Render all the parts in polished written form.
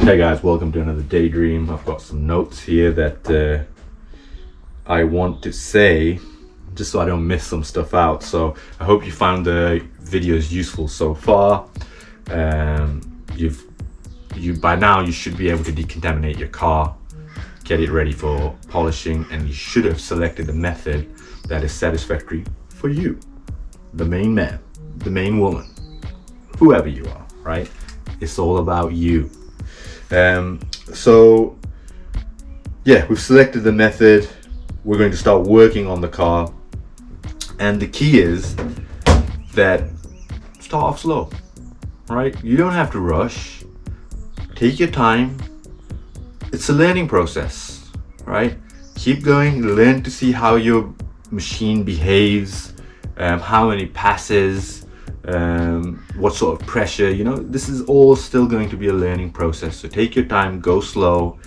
Hey guys, welcome to another daydream. I've got some notes here that I want to say, just so I don't miss some stuff out. So I hope you found the videos useful so far. By now you should be able to decontaminate your car, get it ready for polishing, and you should have selected a method that is satisfactory for you, the main man, the main woman, whoever you are, right? It's all about you. So yeah, we've selected the method. We're going to start working on the car, and the key is that start off slow, right? You don't have to rush. Take your time. It's a learning process, right? Keep going, learn to see how your machine behaves, how many passes, what sort of pressure, this is all still going to be a learning process. So take your time, go slow,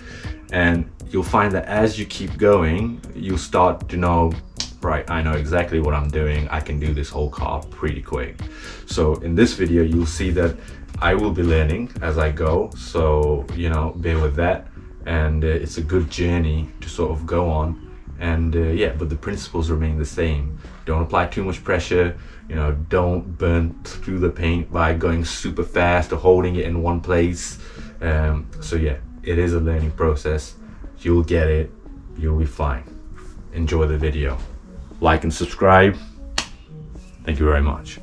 and you'll find that as you keep going, you'll start to know, right, I know exactly what I'm doing. I can do this whole car pretty quick. So in this video, you'll see that I will be learning as I go. So, bear with that. And it's a good journey to sort of go on. And yeah, but the principles remain the same. Don't apply too much pressure. Don't burn through the paint by going super fast or holding it in one place. So yeah, it is a learning process. You'll get it. You'll be fine. Enjoy the video. Like and subscribe. Thank you very much.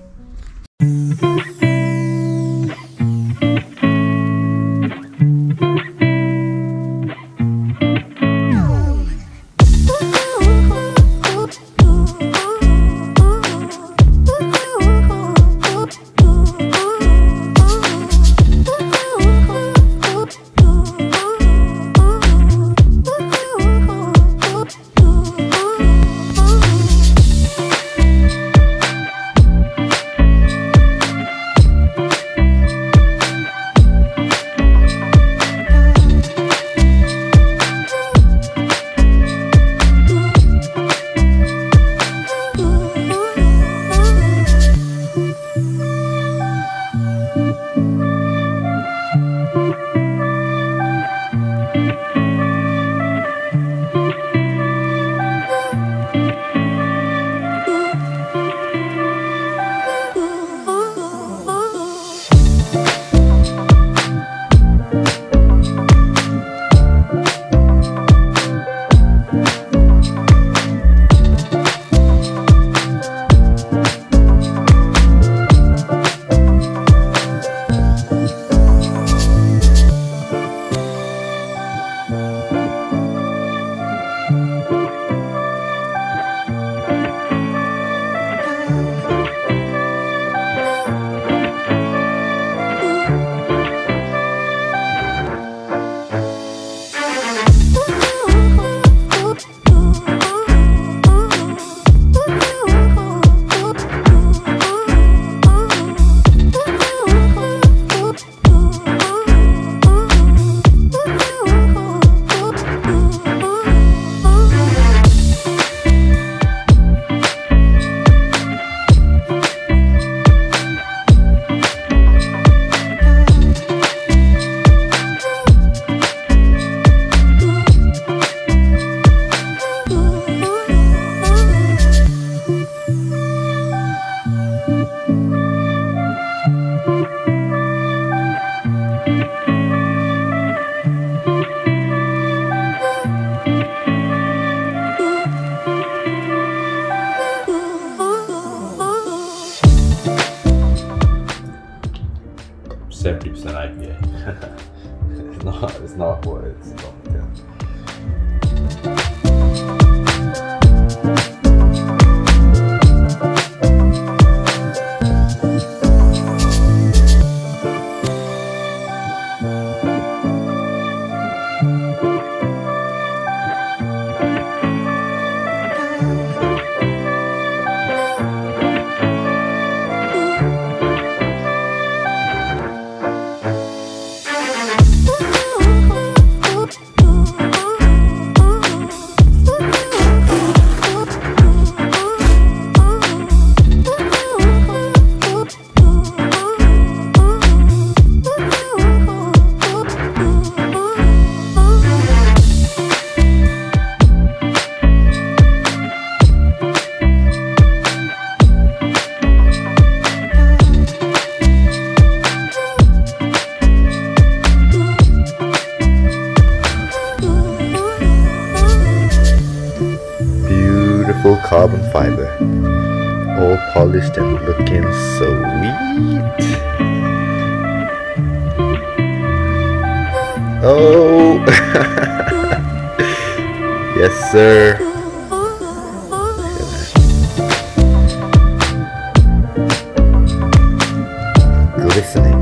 IPA. It's not what it's called. Looking sweet. Oh, yes, sir. Glistening.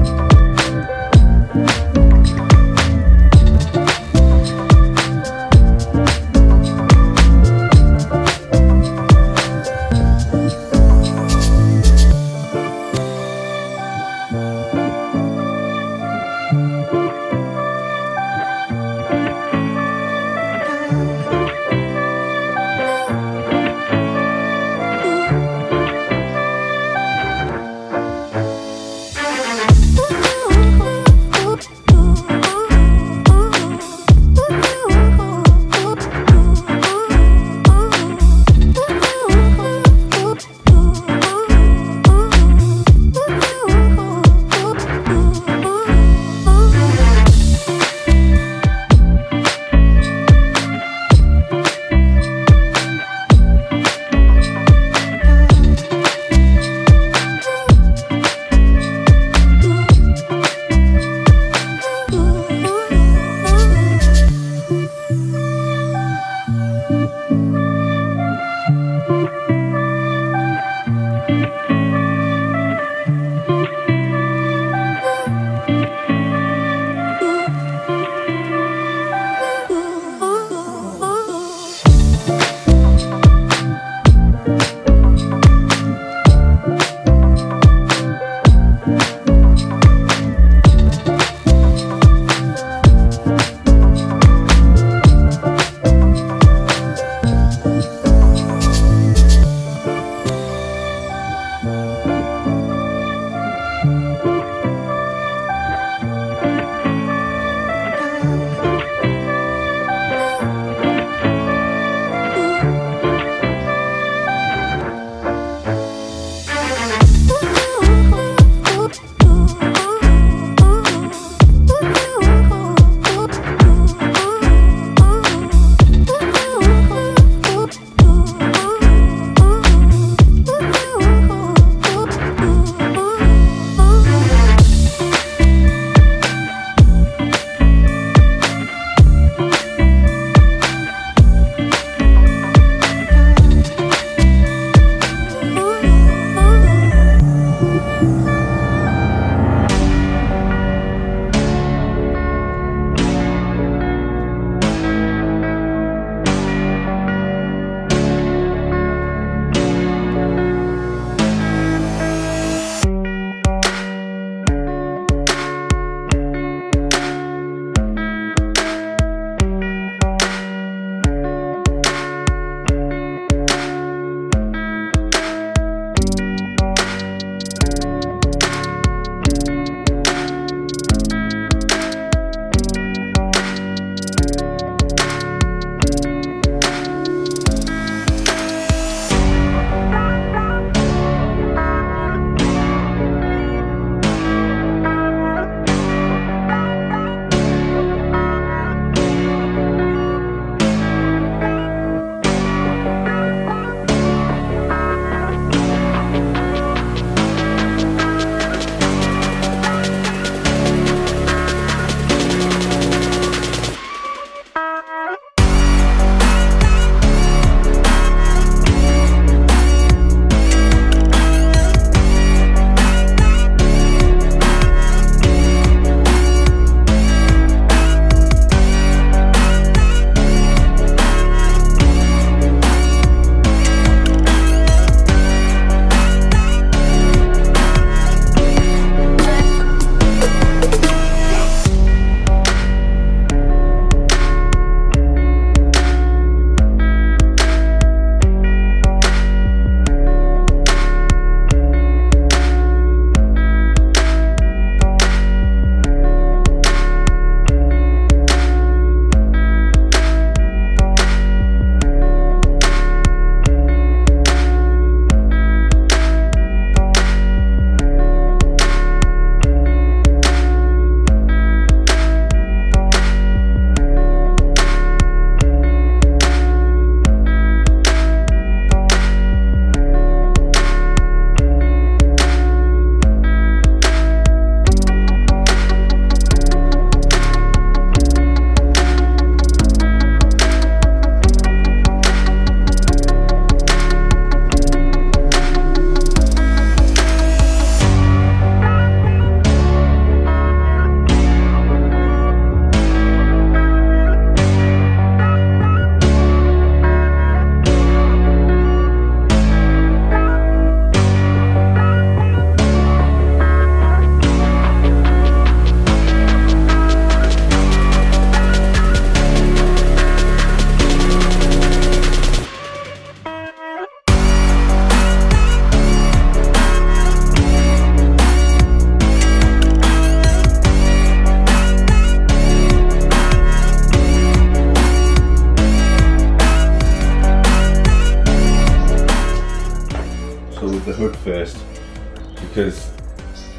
because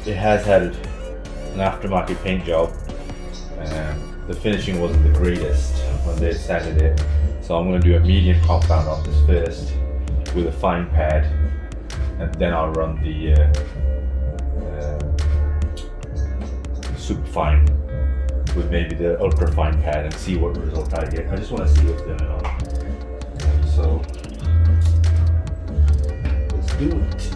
it has had an aftermarket paint job and the finishing wasn't the greatest when they sanded it. So I'm going to do a medium compound on this first with a fine pad, and then I'll run the super fine with maybe the ultra fine pad and see what result I get. I just want to see what's going on. So let's do it.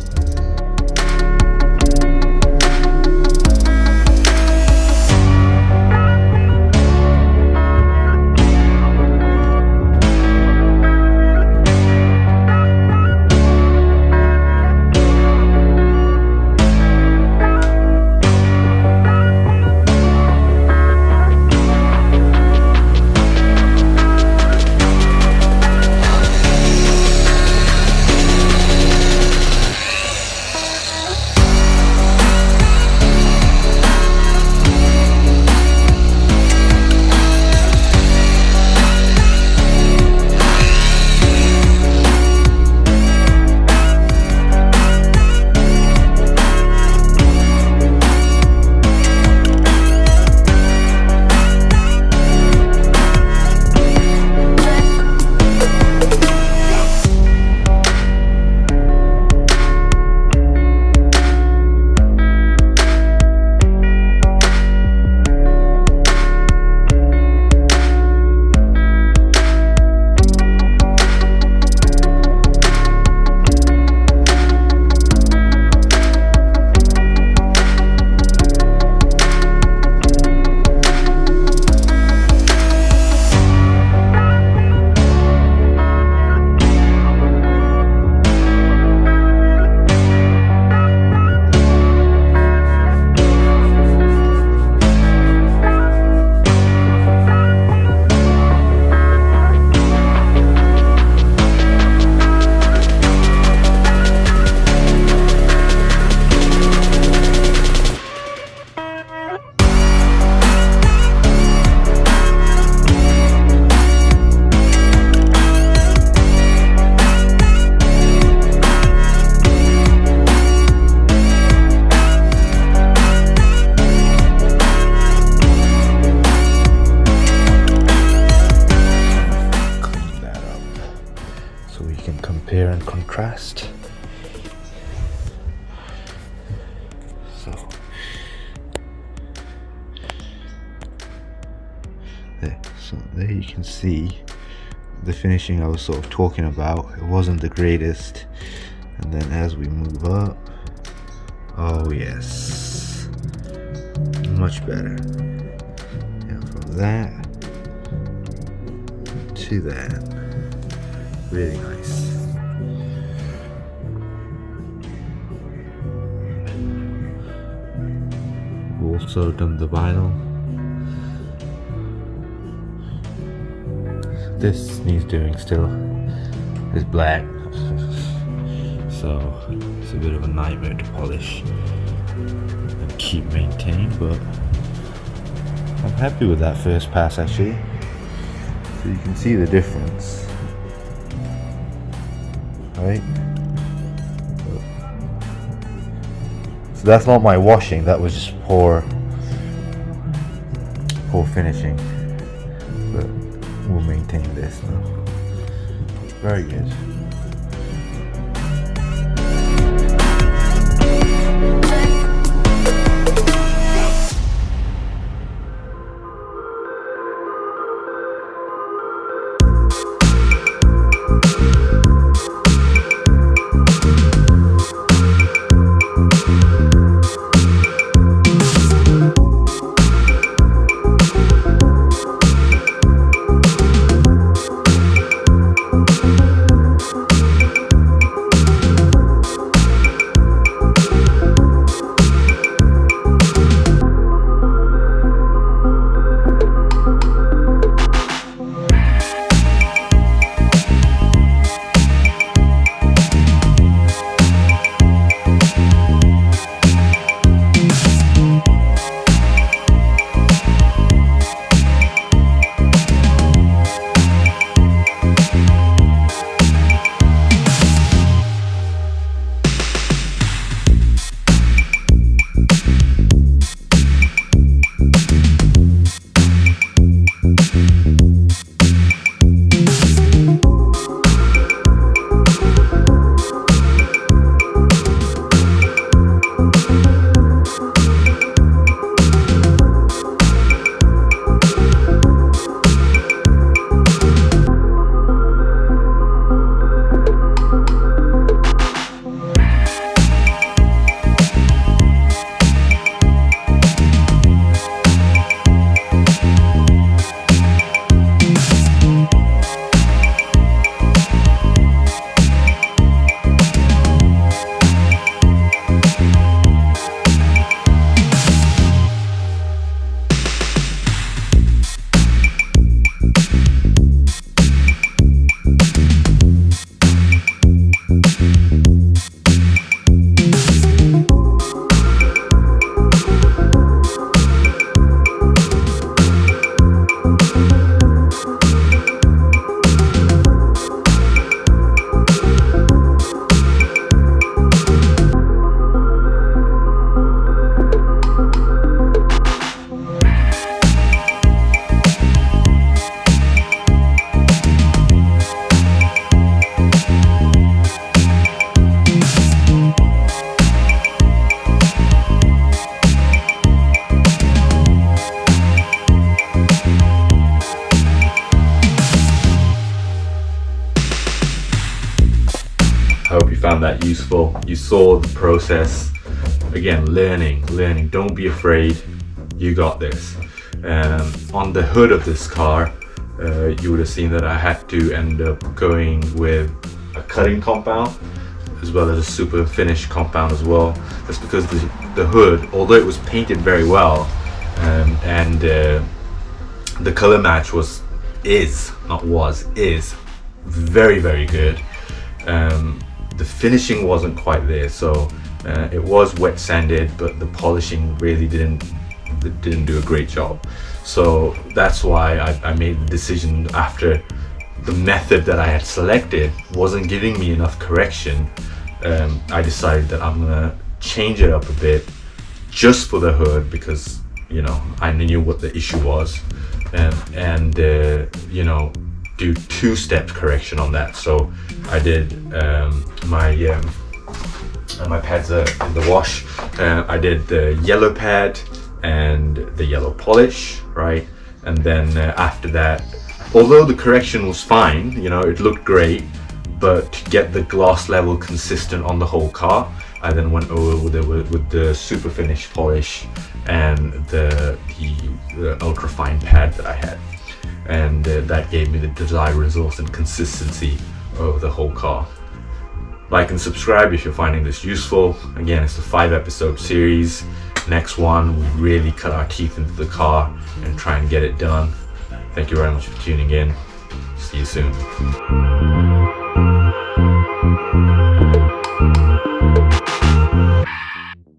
Compare and contrast. So there you can see the finishing I was sort of talking about. It wasn't the greatest, and then as we move up, oh yes, much better. And from that to that, really nice. Also done the vinyl. This needs doing still. It's black, so it's a bit of a nightmare to polish and keep maintained, but I'm happy with that first pass actually. So you can see the difference, right? So that's not my washing, that was just poor finishing. But we'll maintain this now. Very good. found that useful. You saw the process. Again, learning. Don't be afraid. You got this. On the hood of this car, you would have seen that I had to end up going with a cutting compound as well as a super finish compound as well. That's because the hood, although it was painted very well, and the color match is very, very good. The finishing wasn't quite there, so it was wet sanded, but the polishing really didn't do a great job. So that's why I made the decision, after the method that I had selected wasn't giving me enough correction. I decided that I'm gonna change it up a bit just for the hood, because you know I knew what the issue was, and you know, do two-step correction on that. So I did my pads are in the wash. I did the yellow pad and the yellow polish, right? And then after that, although the correction was fine, you know, it looked great, but to get the gloss level consistent on the whole car, I then went over with the super finish polish and the ultra fine pad that I had, and that gave me the desired results and consistency of the whole car. Like and subscribe if you're finding this useful. Again, it's a 5-episode series. Next one, we really cut our teeth into the car and try and get it done. Thank you very much for tuning in. See you soon.